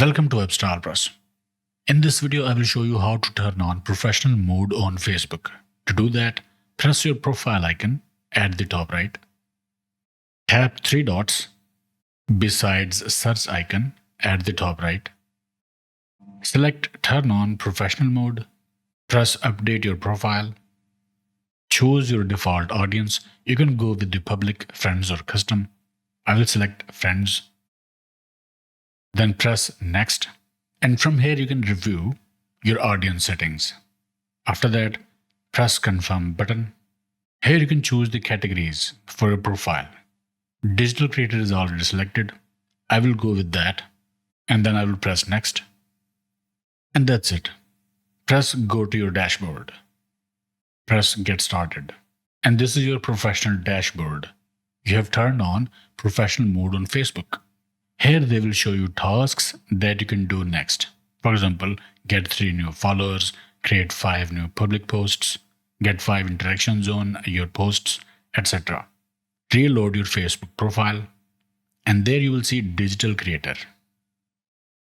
Welcome to Webstar Plus. In this video, I will show you how to turn on professional mode on Facebook. To do that, press your profile icon at the top right. Tap three dots besides search icon at the top right. Select Turn on Professional Mode. Press Update your profile. Choose your default audience. You can go with the public, friends, or custom. I will select friends. Then press Next. And from here, you can review your audience settings. After that, press Confirm button. Here you can choose the categories for your profile. Digital creator is already selected. I will go with that. And then I will press Next. And that's it. Press Go to your dashboard. Press Get Started. And this is your professional dashboard. You have turned on professional mode on Facebook. Here they will show you tasks that you can do next. For example, get 3 new followers, create 5 new public posts, get 5 interactions on your posts, etc. Reload your Facebook profile, and there you will see Digital Creator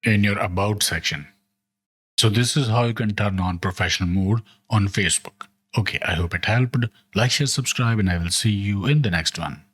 in your About section. So this is how you can turn on professional mode on Facebook. Okay, I hope it helped. Like, share, subscribe, and I will see you in the next one.